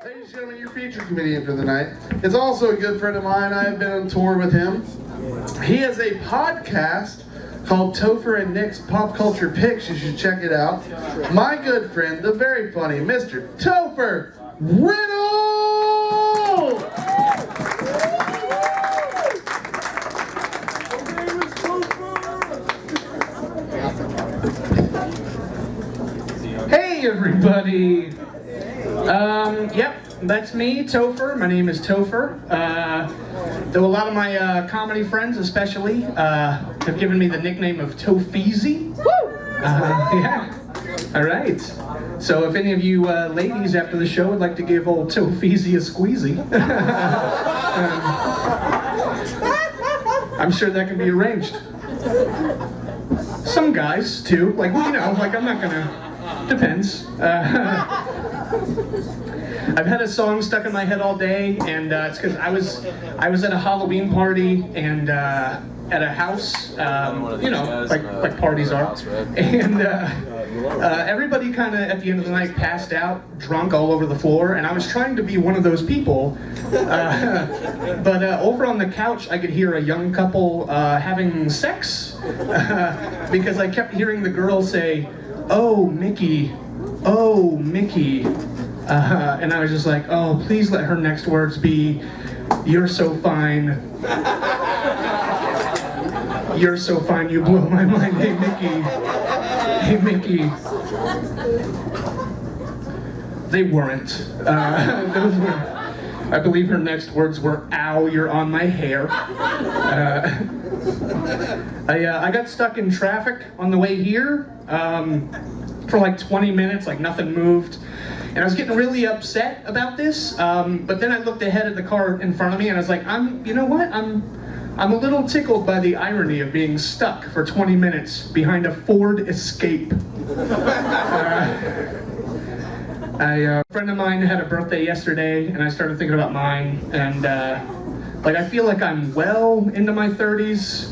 Ladies and gentlemen, your featured comedian for the night is also a good friend of mine. I have been on tour with him. He has a podcast called Topher and Nick's Pop Culture Picks. You should check it out. My good friend, the very funny Mr. Topher Riddle! Hey everybody! Yep, that's me, Topher. My name is Topher. Though a lot of my comedy friends especially have given me the nickname of Tofeezy. Yeah, alright. So if any of you ladies after the show would like to give old Tofeezy a squeezy, I'm sure that can be arranged. Some guys too, like, you know, like I'm not gonna... Depends. I've had a song stuck in my head all day, and it's because I was at a Halloween party and at a house, you know, like parties are, and everybody kind of at the end of the night passed out, drunk all over the floor, and I was trying to be one of those people, but over on the couch I could hear a young couple having sex because I kept hearing the girl say, "Oh, Mickey, oh, Mickey," and I was just like, oh, please let her next words be, "You're so fine. You're so fine, you blow my mind. Hey, Mickey. Hey, Mickey." They weren't. Those were, I believe her next words were, "Ow, you're on my hair." I got stuck in traffic on the way here for like 20 minutes, like nothing moved. And I was getting really upset about this, but then I looked ahead at the car in front of me and I was like, you know what? I'm a little tickled by the irony of being stuck for 20 minutes behind a Ford Escape. A friend of mine had a birthday yesterday, and I started thinking about mine, and like I feel like I'm well into my 30s,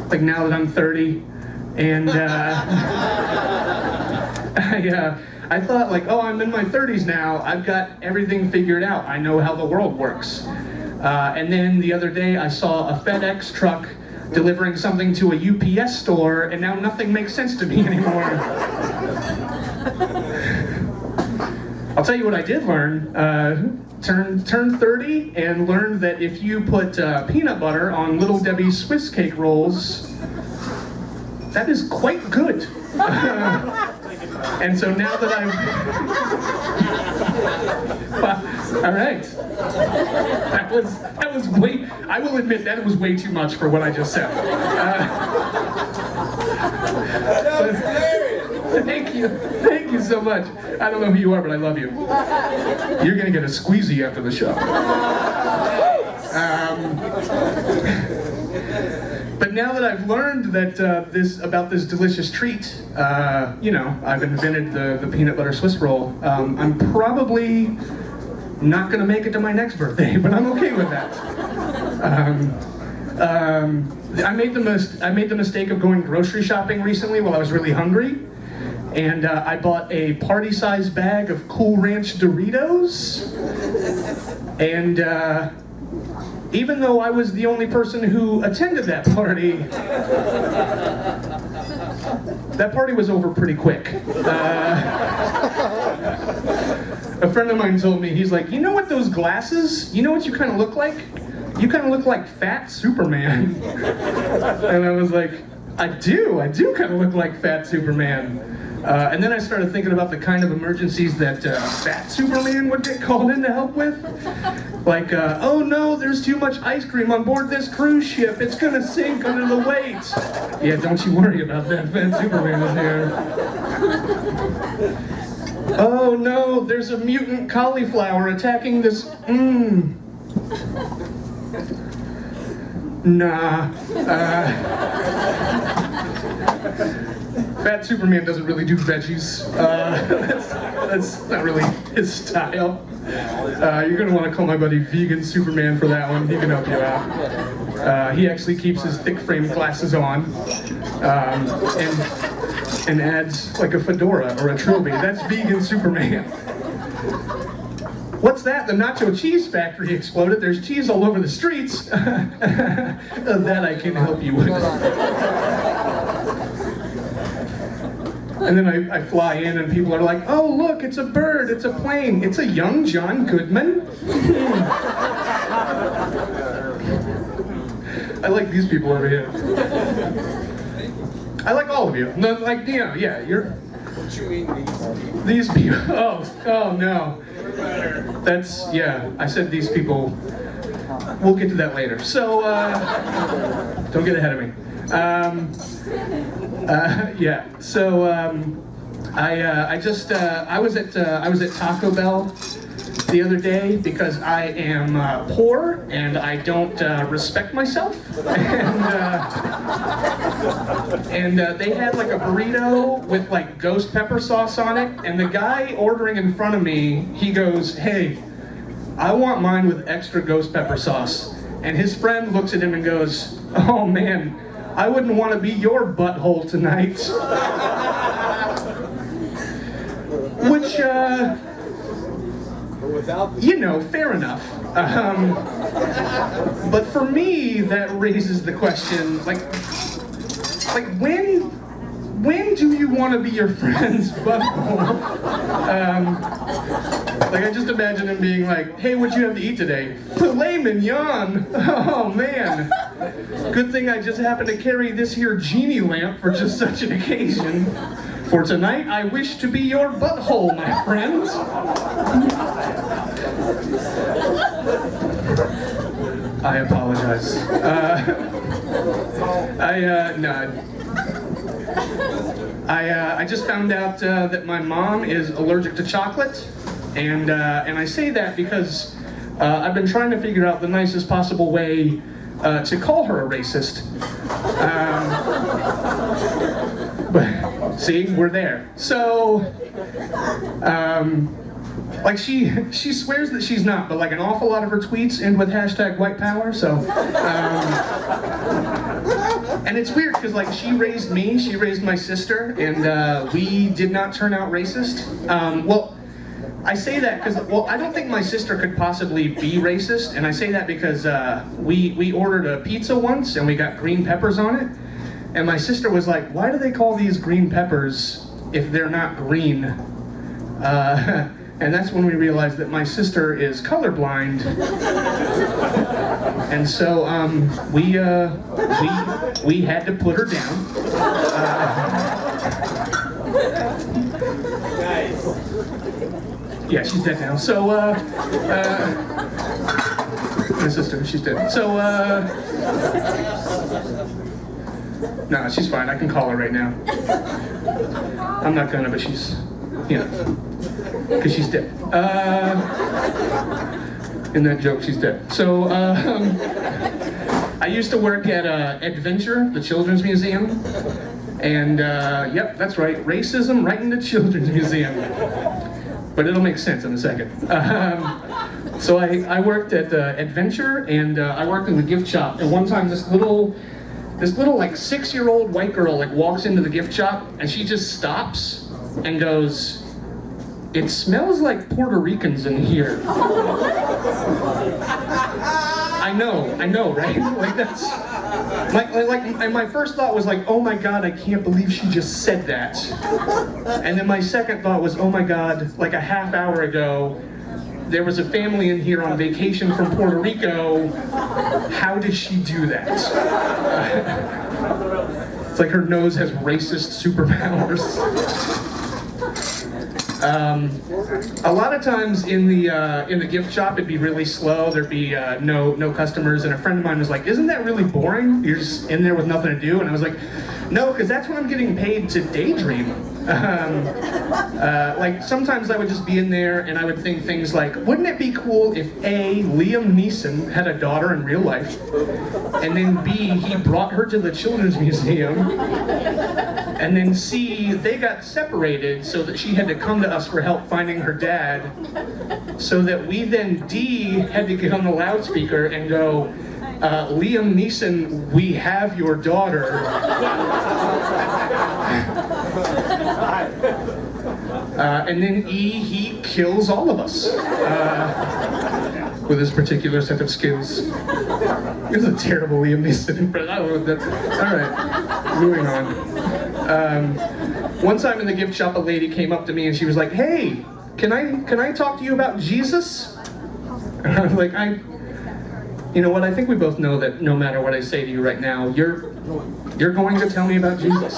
like now that I'm 30, and I thought like, oh, I'm in my 30s now, I've got everything figured out, I know how the world works. And then the other day I saw a FedEx truck delivering something to a UPS store, and now nothing makes sense to me anymore. I'll tell you what I did learn. Turned 30 and learned that if you put peanut butter on Little Debbie's Swiss cake rolls, that is quite good. And so now that well, all right. That was way, I will admit that it was way too much for what I just said. That was hilarious. Thank you so much. I don't know who you are, but I love you. You're gonna get a squeezy after the show. But now that I've learned that about this delicious treat, you know, I've invented the peanut butter Swiss roll. I'm probably not gonna make it to my next birthday, but I'm okay with that. I made the mistake of going grocery shopping recently while I was really hungry, and I bought a party-sized bag of Cool Ranch Doritos, and even though I was the only person who attended that party was over pretty quick. A friend of mine told me, he's like, you know what those glasses, you know what you kind of look like? You kind of look like Fat Superman. And I was like, I do kind of look like Fat Superman. And then I started thinking about the kind of emergencies that Fat Superman would get called in to help with. Like, oh no, there's too much ice cream on board this cruise ship. It's gonna sink under the weight. Yeah, don't you worry about that, Fat Superman is here. Oh no, there's a mutant cauliflower attacking this, Nah. Fat Superman doesn't really do veggies. That's not really his style. You're gonna want to call my buddy Vegan Superman for that one. He can help you out. He actually keeps his thick frame glasses on, and adds like a fedora or a trilby. That's Vegan Superman. What's that? The nacho cheese factory exploded. There's cheese all over the streets. That I can help you with. And then I fly in and people are like, oh look, it's a bird, it's a plane, it's a young John Goodman. I like these people over here. I like all of you. No, like, you know, yeah, you're... What you mean These people, oh no. That's, yeah, I said these people. We'll get to that later. So, don't get ahead of me. Yeah, so, I was at Taco Bell the other day because I am poor and I don't respect myself. And they had like a burrito with like ghost pepper sauce on it, and the guy ordering in front of me, he goes, hey, I want mine with extra ghost pepper sauce. And his friend looks at him and goes, oh man, I wouldn't want to be your butthole tonight. Which, you know, fair enough. But for me, that raises the question, like when do you want to be your friend's butthole? Like, I just imagine him being like, hey, what'd you have to eat today? Filet mignon! Oh, man. Good thing I just happened to carry this here genie lamp for just such an occasion. For tonight, I wish to be your butthole, my friend. I apologize. I just found out that my mom is allergic to chocolate, and I say that because I've been trying to figure out the nicest possible way to call her a racist. But see, we're there. So, like she swears that she's not, but like an awful lot of her tweets end with hashtag white power. So, and it's weird because like she raised me, she raised my sister, and we did not turn out racist. Well, I say that because, well, I don't think my sister could possibly be racist, and I say that because we ordered a pizza once and we got green peppers on it, and my sister was like, why do they call these green peppers if they're not green? And that's when we realized that my sister is colorblind, and so we had to put her down. Yeah, she's dead now. So my sister, she's dead. So no, she's fine. I can call her right now. I'm not gonna, but she's, you know, because she's dead. In that joke, she's dead. So, I used to work at Adventure, the Children's Museum, and yep, that's right, racism right in the Children's Museum. But it'll make sense in a second. So I worked at Adventure, and I worked in the gift shop. And one time, this little like 6-year-old white girl like walks into the gift shop, and she just stops and goes, "It smells like Puerto Ricans in here." I know, right? Like that's like my first thought was like, oh my god, I can't believe she just said that. And then my second thought was, oh my god, like a half hour ago, there was a family in here on vacation from Puerto Rico. How did she do that? It's like her nose has racist superpowers. A lot of times in the gift shop, it'd be really slow. There'd be no customers, and a friend of mine was like, "Isn't that really boring? You're just in there with nothing to do." And I was like, "No, because that's when I'm getting paid to daydream." Like sometimes I would just be in there and I would think things like, wouldn't it be cool if A, Liam Neeson had a daughter in real life, and then B, he brought her to the Children's Museum, and then C, they got separated so that she had to come to us for help finding her dad, so that we then D had to get on the loudspeaker and go, Liam Neeson, we have your daughter. And then E, he kills all of us with his particular set of skills. It was a terrible Liam Neeson impression. I don't know what that. All right, moving on. One time in the gift shop, a lady came up to me and she was like, "Hey, can I talk to you about Jesus?" And I was like, you know what? I think we both know that no matter what I say to you right now, you're going to tell me about Jesus.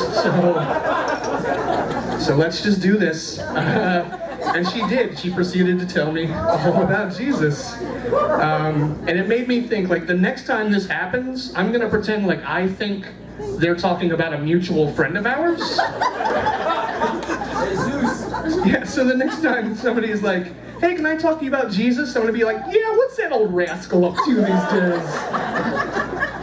So let's just do this. And she did. She proceeded to tell me all about Jesus. And it made me think, like, the next time this happens, I'm gonna pretend like I think they're talking about a mutual friend of ours. Yeah, so the next time somebody is like, "Hey, can I talk to you about Jesus?" I'm gonna be like, "Yeah, what's that old rascal up to these days?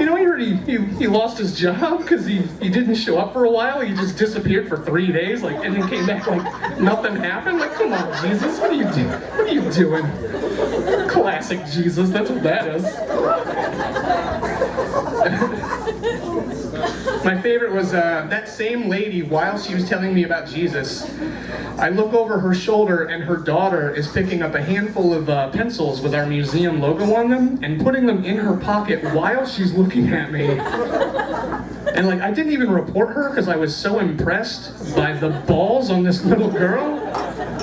You know, I heard he lost his job because he didn't show up for a while. He just disappeared for 3 days, like, and then came back like nothing happened. Like, come on, Jesus, what are you doing? What are you doing? Classic Jesus, that's what that is." My favorite was that same lady, while she was telling me about Jesus, I look over her shoulder and her daughter is picking up a handful of pencils with our museum logo on them and putting them in her pocket while she's looking at me. And like, I didn't even report her because I was so impressed by the balls on this little girl.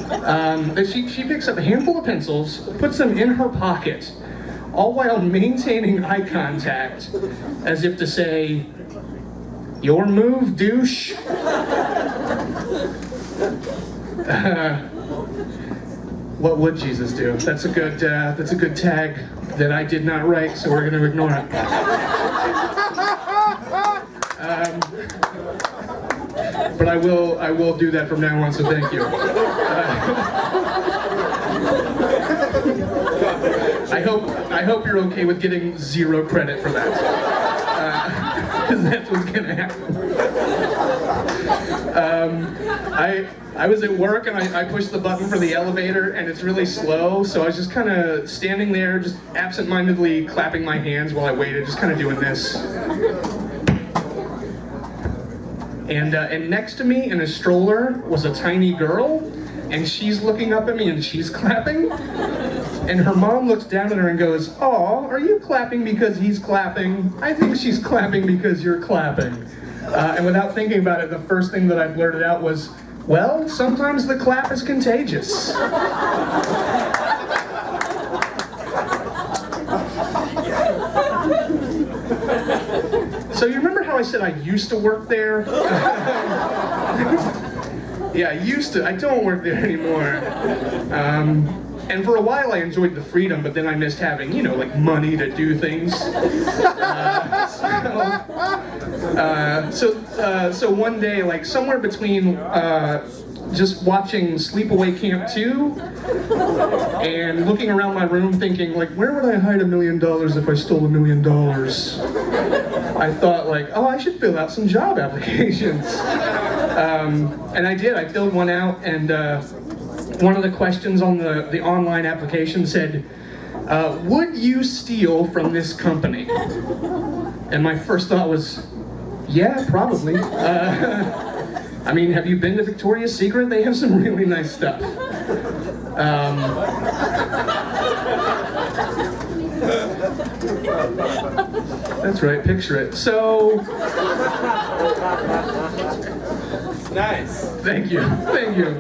That she picks up a handful of pencils, puts them in her pocket, all while maintaining eye contact, as if to say, "Your move, douche." What would Jesus do? That's a good tag that I did not write, so we're going to ignore it. But I will do that from now on. So thank you. I hope you're okay with getting 0 credit for that. Because that's what's gonna happen. I was at work and I pushed the button for the elevator and it's really slow, so I was just kind of standing there, just absent-mindedly clapping my hands while I waited, just kind of doing this. And next to me in a stroller was a tiny girl, and she's looking up at me and she's clapping. And her mom looks down at her and goes, "Aw, are you clapping because he's clapping? I think she's clapping because you're clapping." And without thinking about it, the first thing that I blurted out was, "Well, sometimes the clap is contagious." So you remember how I said I used to work there? Yeah, I used to. I don't work there anymore. And for a while I enjoyed the freedom, but then I missed having, you know, like money to do things. So one day, like somewhere between just watching Sleepaway Camp 2 and looking around my room thinking, like, where would I hide $1 million if I stole $1 million? I thought, like, oh, I should fill out some job applications. And I did. I filled one out, and one of the questions on the online application said, would you steal from this company? And my first thought was, yeah, probably. I mean, have you been to Victoria's Secret? They have some really nice stuff. That's right, picture it. So... Nice. Thank you, thank you.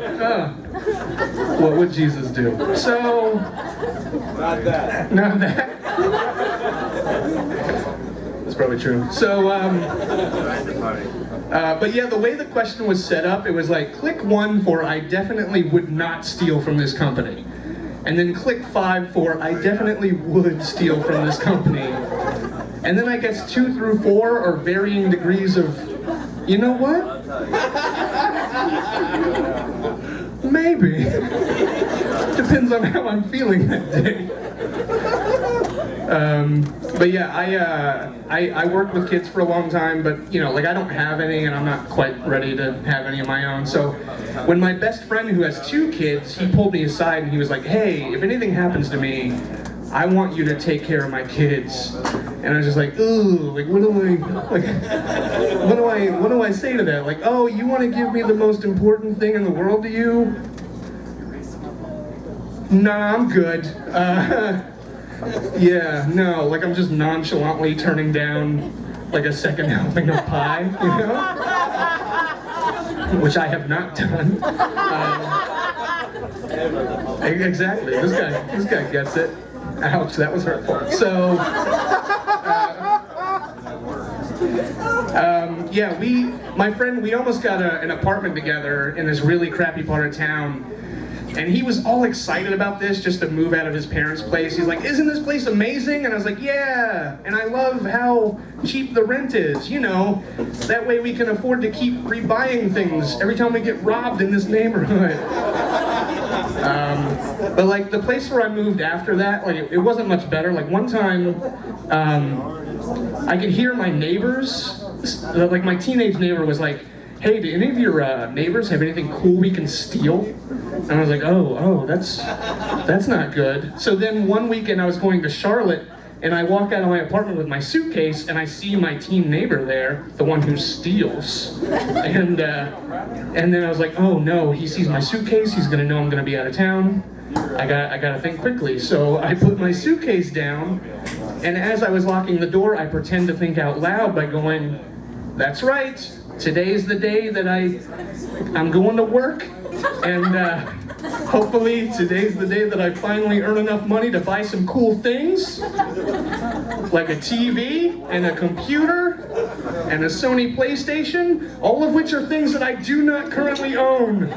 What would Jesus do? So... Not that. Not that? That's probably true. So, but yeah, the way the question was set up, it was like, click 1 for I definitely would not steal from this company. And then click 5 for I definitely would steal from this company. And then I guess 2 through 4 are varying degrees of, you know what? Maybe. Depends on how I'm feeling that day. But yeah, I worked with kids for a long time, but you know, like I don't have any, and I'm not quite ready to have any of my own. So when my best friend who has 2 kids, he pulled me aside and he was like, hey, if anything happens to me, I want you to take care of my kids. And I was just like, ooh, like what do I say to that? Like, oh, you want to give me the most important thing in the world to you? Nah, I'm good. Yeah, no, like I'm just nonchalantly turning down like a second helping of pie, you know? Which I have not done. Exactly, this guy gets it. Ouch, that was hurtful. So, yeah, my friend, we almost got an apartment together in this really crappy part of town. And he was all excited about this, just to move out of his parents' place. He's like, isn't this place amazing? And I was like, yeah, and I love how cheap the rent is, you know. That way we can afford to keep rebuying things every time we get robbed in this neighborhood. But like the place where I moved after that, like it wasn't much better. Like one time, I could hear my neighbors, like my teenage neighbor was like, hey, do any of your neighbors have anything cool we can steal? And I was like, oh, that's not good. So then one weekend I was going to Charlotte, and I walk out of my apartment with my suitcase, and I see my teen neighbor there, the one who steals. And then I was like, oh no, he sees my suitcase, he's gonna know I'm gonna be out of town. I gotta think quickly. So I put my suitcase down, and as I was locking the door, I pretend to think out loud by going, that's right, today's the day that I'm going to work, and hopefully today's the day that I finally earn enough money to buy some cool things, like a TV and a computer and a Sony PlayStation, all of which are things that I do not currently own.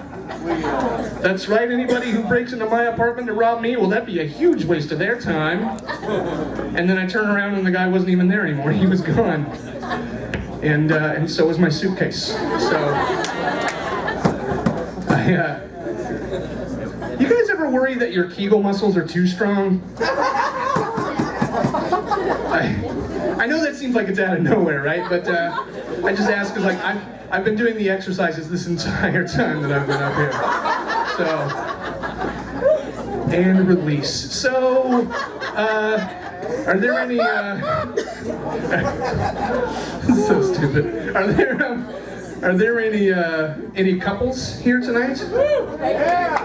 That's right, anybody who breaks into my apartment to rob me, well, that'd be a huge waste of their time. And then I turn around and the guy wasn't even there anymore, he was gone. And so was my suitcase. So, you guys ever worry that your Kegel muscles are too strong? I know that seems like it's out of nowhere, right? But I just ask because like I've been doing the exercises this entire time that I've been up here. So, and release. So, are there any, so stupid. Are there any couples here tonight? Yeah,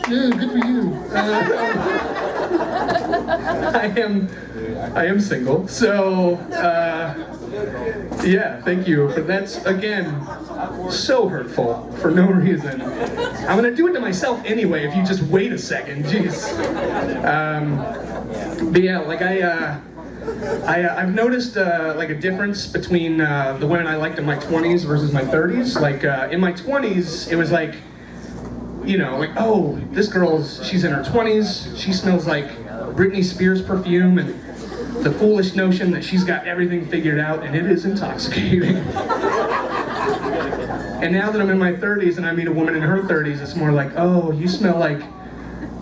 good for you. I am single, so, yeah, thank you. But that's, again, so hurtful for no reason. I'm gonna do it to myself anyway if you just wait a second, jeez. But yeah, like I've noticed like a difference between the women I liked in my 20s versus my 30s. Like in my 20s, it was like, you know, like, oh, this she's in her 20s, she smells like Britney Spears perfume, and the foolish notion that she's got everything figured out, and it is intoxicating. And now that I'm in my 30s and I meet a woman in her 30s, it's more like, oh, you smell like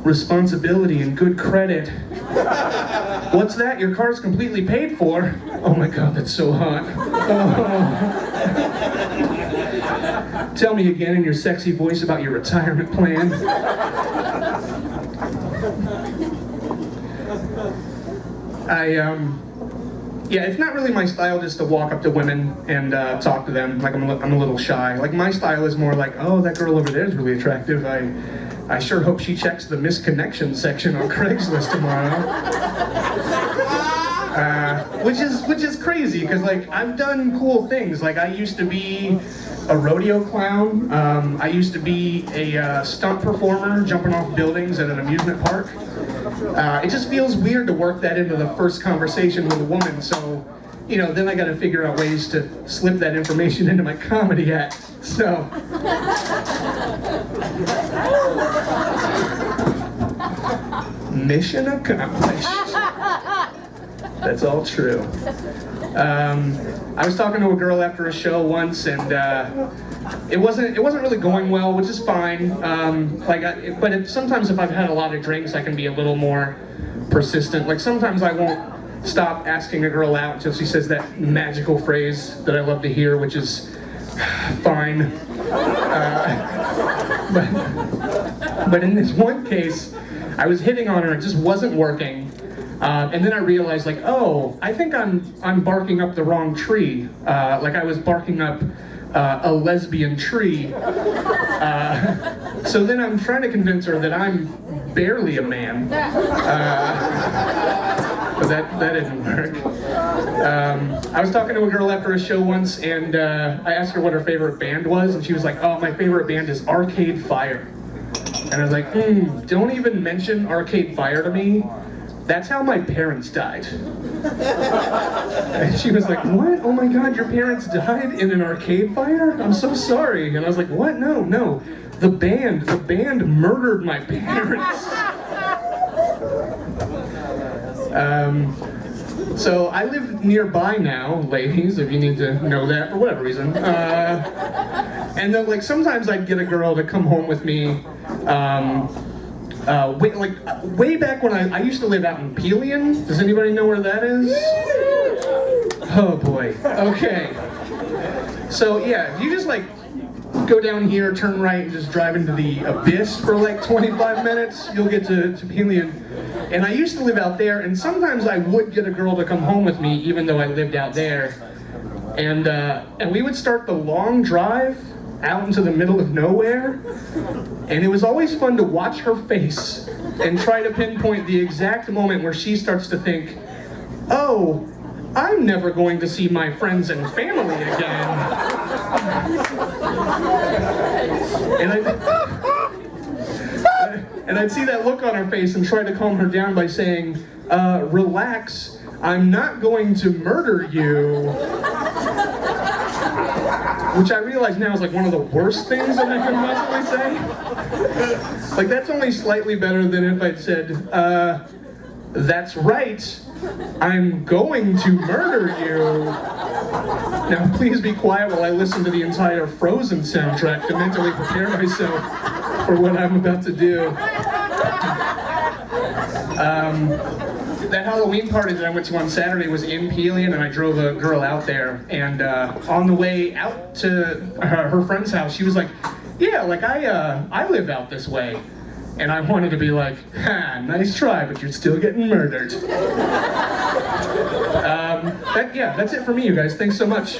responsibility and good credit. What's that? Your car's completely paid for. Oh my God, that's so hot. Oh. Tell me again in your sexy voice about your retirement plan. Yeah, it's not really my style just to walk up to women and talk to them. Like I'm a little shy. Like my style is more like, oh, that girl over there is really attractive. I sure hope she checks the misconnection section on Craigslist tomorrow. Which is crazy because like I've done cool things. Like I used to be a rodeo clown. I used to be a stunt performer jumping off buildings at an amusement park. It just feels weird to work that into the first conversation with a woman, so, you know, then I gotta figure out ways to slip that information into my comedy act, so. Mission accomplished. That's all true. I was talking to a girl after a show once, and it wasn't really going well, which is fine. But sometimes if I've had a lot of drinks, I can be a little more persistent. Like sometimes I won't stop asking a girl out until she says that magical phrase that I love to hear, which is fine. But in this one case, I was hitting on her, it just wasn't working. And then I realized, like, oh, I think I'm barking up the wrong tree. Like I was barking up a lesbian tree. So then I'm trying to convince her that I'm barely a man. But that didn't work. I was talking to a girl after a show once, and I asked her what her favorite band was, and she was like, oh, my favorite band is Arcade Fire. And I was like, don't even mention Arcade Fire to me. That's how my parents died. And she was like, what? Oh my God, your parents died in an Arcade Fire? I'm so sorry. And I was like, what? No. The band murdered my parents. So I live nearby now, ladies, if you need to know that for whatever reason. And then, like, sometimes I'd get a girl to come home with me. Way back when I used to live out in Pelion. Does anybody know where that is? Oh boy. Okay. So yeah, if you just like go down here, turn right, and just drive into the abyss for like 25 minutes, you'll get to Pelion. And I used to live out there, and sometimes I would get a girl to come home with me, even though I lived out there. And we would start the long drive out into the middle of nowhere, and it was always fun to watch her face and try to pinpoint the exact moment where she starts to think, oh, I'm never going to see my friends and family again. And I'd see that look on her face and try to calm her down by saying, relax, I'm not going to murder you. Which I realize now is like one of the worst things that I could possibly say. Like, that's only slightly better than if I'd said, that's right, I'm going to murder you. Now please be quiet while I listen to the entire Frozen soundtrack to mentally prepare myself for what I'm about to do. That Halloween party that I went to on Saturday was in Pelion, and I drove a girl out there, and on the way out to her friend's house, she was like, yeah, like I live out this way. And I wanted to be like, ha, nice try, but you're still getting murdered. Yeah, that's it for me, you guys. Thanks so much.